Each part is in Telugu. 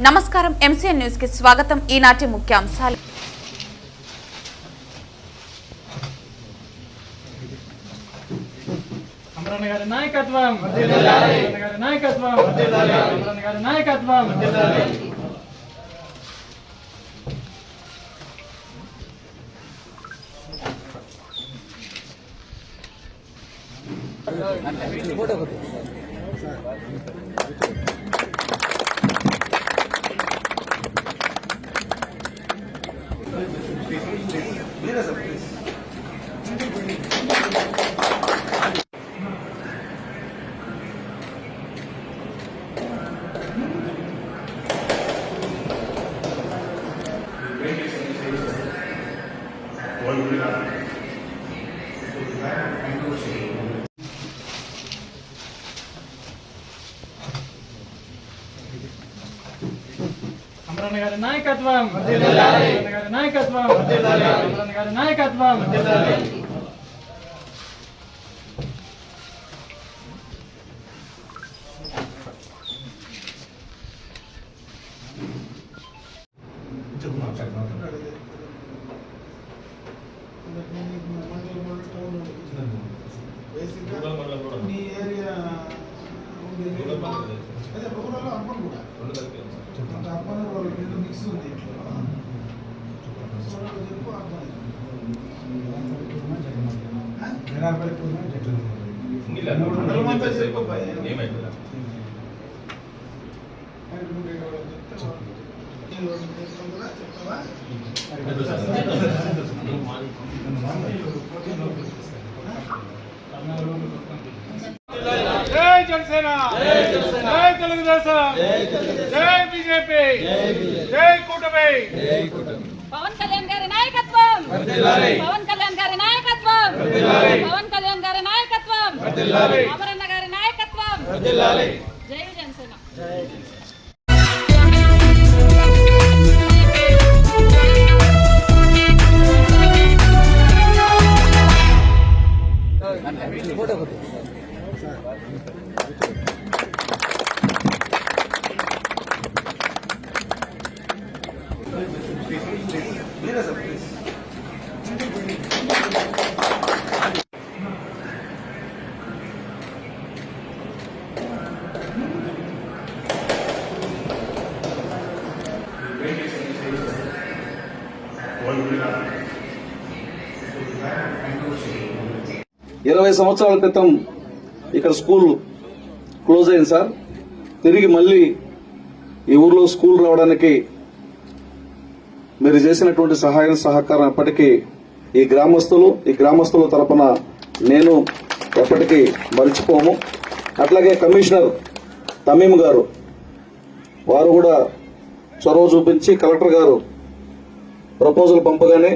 నమస్కారం ఎంసీఎన్ న్యూస్ కి స్వాగతం. ఈనాటి ముఖ్యాంశాలు. అమరన్న గారి నాయకత్వం వర్ధిల్లాలి. అమరన్న గారి నాయకత్వం వర్ధిల్లాలి. అమరన్న గారి నాయకత్వం వర్ధిల్లాలి. అమరన్న గారి నాయకత్వం వర్ధిల్లాలి. అమరన్న గారి నాయకత్వం వర్ధిల్లాలి. అమరన్న గారి నాయకత్వం వర్ధిల్లాలి. జై జనసేన, జై తెలుగుదేశం, జై బీజేపీ, జై కూటమి. పవన్ కళ్యాణ్ గారి నాయకత్వం వర్ధిల్లాలి. పవన్ కళ్యాణ్ గారి నాయకత్వం వర్ధిల్లాలి. పవన్ కళ్యాణ్ గారి నాయకత్వం వర్ధిల్లాలి. అమరన్న గారి నాయకత్వం వర్ధిల్లాలి. జై జనసేన. ఇరవై సంవత్సరాల క్రితం ఇక్కడ స్కూల్ క్లోజ్ అయింది సార్. తిరిగి మళ్ళీ ఈ ఊర్లో స్కూల్ రావడానికి మీరు చేసినటువంటి సహాయం సహకారం ఎప్పటికీ ఈ గ్రామస్తుల తరపున నేను ఎప్పటికీ మర్చిపోము. అట్లాగే కమిషనర్ తమీం గారు వారు కూడా చొరవ చూపించి కలెక్టర్ గారు ప్రపోజల్ పంపగానే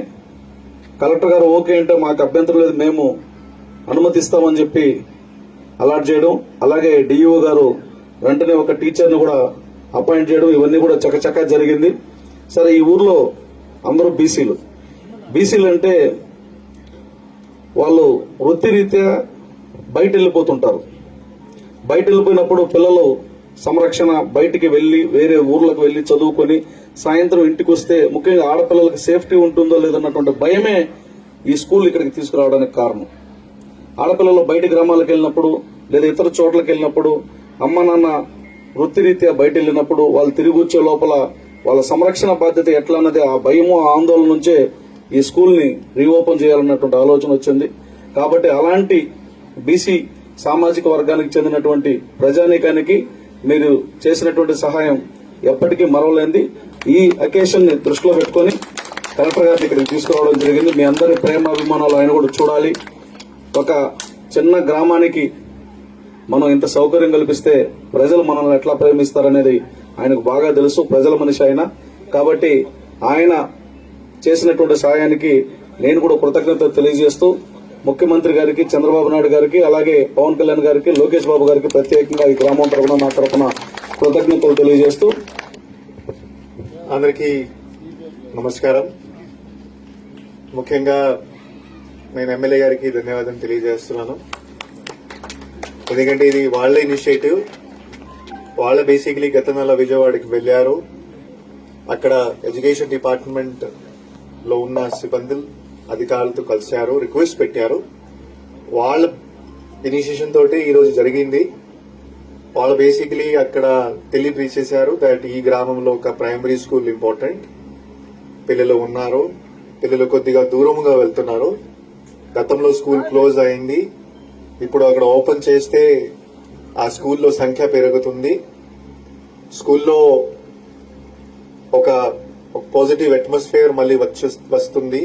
కలెక్టర్ గారు ఓకే అంటే మాకు అభ్యంతరం లేదు, మేము అనుమతిస్తామని చెప్పి అలాట్ చేయడం, అలాగే డిఈఓ గారు వెంటనే ఒక టీచర్ని కూడా అపాయింట్ చేయడం, ఇవన్నీ కూడా చకచకా జరిగింది. సరే, ఈ ఊర్లో అందరూ బీసీలు అంటే వాళ్ళు వృత్తిరీత్యా బయట వెళ్ళిపోతుంటారు. బయట వెళ్ళిపోయినప్పుడు పిల్లలు సంరక్షణ బయటికి వెళ్లి వేరే ఊర్లకు వెళ్లి చదువుకొని సాయంత్రం ఇంటికి వస్తే ముఖ్యంగా ఆడపిల్లలకు సేఫ్టీ ఉంటుందో లేదన్నటువంటి భయమే ఈ స్కూల్ ఇక్కడికి తీసుకురావడానికి కారణం. ఆడపిల్లలు బయట గ్రామాలకు వెళ్ళినప్పుడు లేదా ఇతర చోట్లకి వెళ్ళినప్పుడు అమ్మ నాన్న వృత్తిరీత్యా బయట వెళ్ళినప్పుడు వాళ్ళు తిరిగి వచ్చే లోపల వాళ్ళ సంరక్షణ బాధ్యత ఎట్లా అన్నది ఆ భయము ఆ ఆందోళన నుంచే ఈ స్కూల్ ని రీఓపెన్ చేయాలన్నటువంటి ఆలోచన వచ్చింది. కాబట్టి అలాంటి బీసీ సామాజిక వర్గానికి చెందినటువంటి ప్రజానీకానికి మీరు చేసినటువంటి సహాయం ఎప్పటికీ మరవలేంది. ఈ అకేషన్ ని దృష్టిలో పెట్టుకుని కలెక్టర్ గారిని ఇక్కడికి తీసుకురావడం జరిగింది. మీ అందరి ప్రేమాభిమానాలు ఆయన కూడా చూడాలి. ఒక చిన్న గ్రామానికి మనం ఇంత సౌకర్యం కల్పిస్తే ప్రజలు మనల్ని ఎట్లా ప్రేమిస్తారనేది ఆయనకు బాగా తెలుసు. ప్రజల మనిషి ఆయన. కాబట్టి ఆయన చేసినటువంటి సహాయానికి నేను కూడా కృతజ్ఞతలు తెలియజేస్తూ ముఖ్యమంత్రి గారికి, చంద్రబాబు నాయుడు గారికి, అలాగే పవన్ కళ్యాణ్ గారికి, లోకేష్ బాబు గారికి ప్రత్యేకంగా ఈ గ్రామం తరఫున నా తరఫున కృతజ్ఞతలు తెలియజేస్తూ అందరికీ నమస్కారం. ముఖ్యంగా నేను ఎమ్మెల్యే గారికి ధన్యవాదాలు తెలియజేస్తున్నాను. ఎందుకంటే ఇది వాళ్ళ ఇనిషియేటివ్. వాళ్ళ బేసిక్లీ గత నెల విజయవాడకి వెళ్లారు. అక్కడ ఎడ్యుకేషన్ డిపార్ట్మెంట్ లో ఉన్న సిబ్బందులు అధికారులతో కలిశారు, రిక్వెస్ట్ పెట్టారు. వాళ్ళ ఇనిషియేషన్ తోటి ఈ రోజు జరిగింది. వాళ్ళు బేసిక్లీ అక్కడ తెలియజేశారు దట్ ఈ గ్రామంలో ఒక ప్రైమరీ స్కూల్ ఇంపార్టెంట్. పిల్లలు ఉన్నారు, పిల్లలు కొద్దిగా దూరంగా వెళ్తున్నారు. గతంలో స్కూల్ క్లోజ్ అయింది, ఇప్పుడు అక్కడ ఓపెన్ చేస్తే ఆ స్కూల్లో సంఖ్య పెరుగుతుంది. స్కూల్లో ఒక పాజిటివ్ అట్మాస్ఫియర్ మళ్ళీ వస్తుంది.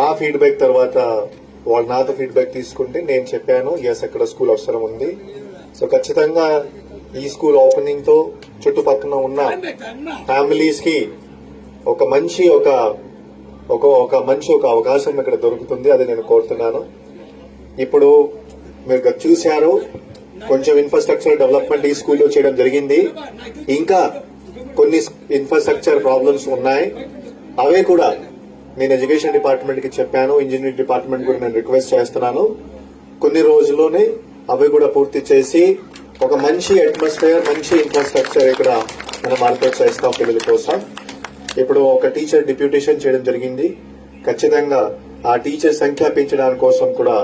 ఆ ఫీడ్బ్యాక్ తర్వాత వాళ్ళు నాతో ఫీడ్బ్యాక్ తీసుకుంటే నేను చెప్పాను ఎస్ అక్కడ స్కూల్ అవసరం ఉంది. సో ఖచ్చితంగా ఈ స్కూల్ ఓపెనింగ్ తో చుట్టుపక్కల ఉన్న ఫ్యామిలీస్ కి ఒక మంచి అవకాశం ఇక్కడ దొరుకుతుంది. అది నేను కోరుతున్నాను. ఇప్పుడు మీరు చూశారు, కొంచెం ఇన్ఫ్రాస్ట్రక్చర్ డెవలప్మెంట్ ఈ స్కూల్లో చేయడం జరిగింది. ఇంకా కొన్ని ఇన్ఫ్రాస్ట్రక్చర్ ప్రాబ్లమ్స్ ఉన్నాయి. అవే కూడా నేను ఎడ్యుకేషన్ డిపార్ట్మెంట్ కి చెప్పాను, ఇంజనీరింగ్ డిపార్ట్మెంట్ కూడా నేను రిక్వెస్ట్ చేస్తున్నాను. కొన్ని రోజుల్లోనే అవి కూడా పూర్తి చేసి ఒక మంచి అట్మాస్ఫియర్, మంచి ఇన్ఫ్రాస్ట్రక్చర్ ఇక్కడ మనం ఏర్పాటు చేస్తాం పిల్లల కోసం. ఇప్పుడు ఒక టీచర్ డిప్యూటేషన్ చేయడం జరిగింది. ఖచ్చితంగా ఆ టీచర్ సంఖ్య పెంచడానికి కోసం కూడా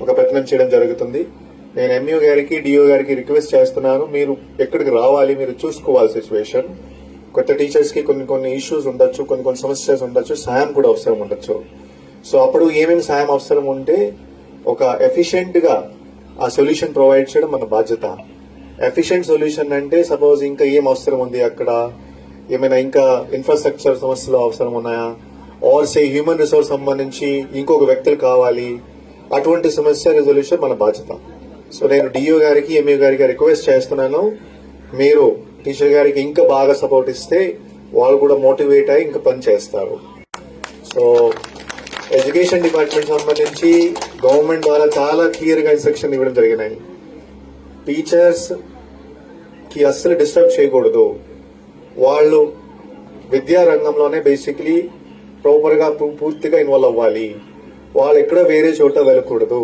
ఒక ప్రయత్నం చేయడం జరుగుతుంది. నేను ఎంఈఓ గారికి, డిఓ గారికి రిక్వెస్ట్ చేస్తున్నాను, మీరు ఎక్కడికి రావాలి, మీరు చూసుకోవాలి సిచ్యువేషన్. కొత్త టీచర్స్ కి కొన్ని ఇష్యూస్ ఉండొచ్చు, కొన్ని సమస్యలు ఉండొచ్చు, సాయం కూడా అవసరం ఉండొచ్చు. సో అప్పుడు ఏమేమి సాయం అవసరం ఉంటే ఒక ఎఫిషియెంట్ గా ఆ సొల్యూషన్ ప్రొవైడ్ చేయడం మన బాధ్యత. ఎఫిషియెంట్ సొల్యూషన్ అంటే సపోజ్ ఇంకా ఏం అవసరం ఉంది, అక్కడ ఏమైనా ఇంకా ఇన్ఫ్రాస్ట్రక్చర్ సమస్యలు అవసరం ఉన్నాయా, ఆర్ సే హ్యూమన్ రిసోర్స్ సంబంధించి ఇంకొక వ్యక్తులు కావాలి, అటువంటి సమస్య రెజల్యూషన్ మన బాధ్యత. సో నేను డిఓ గారికి, ఎంఈఓ గారికి రిక్వెస్ట్ చేస్తున్నాను, మీరు టీచర్ గారికి ఇంకా బాగా సపోర్ట్ ఇస్తే వాళ్ళు కూడా మోటివేట్ అయ్యి ఇంకా పని చేస్తారు. సో ఎడ్యుకేషన్ డిపార్ట్మెంట్ సంబంధించి గవర్నమెంట్ ద్వారా చాలా క్లియర్ గా ఇన్స్ట్రక్షన్ ఇవ్వడం జరిగినాయి. టీచర్స్ కి అస్సలు డిస్టర్బ్ చేయకూడదు. వాళ్ళు విద్యా రంగంలోనే బేసిక్లీ ప్రాపర్ గా పూర్తిగా ఇన్వాల్వ్ అవ్వాలి. వాళ్ళు ఎక్కడ వేరే చోట వెళ్ళకూడదు.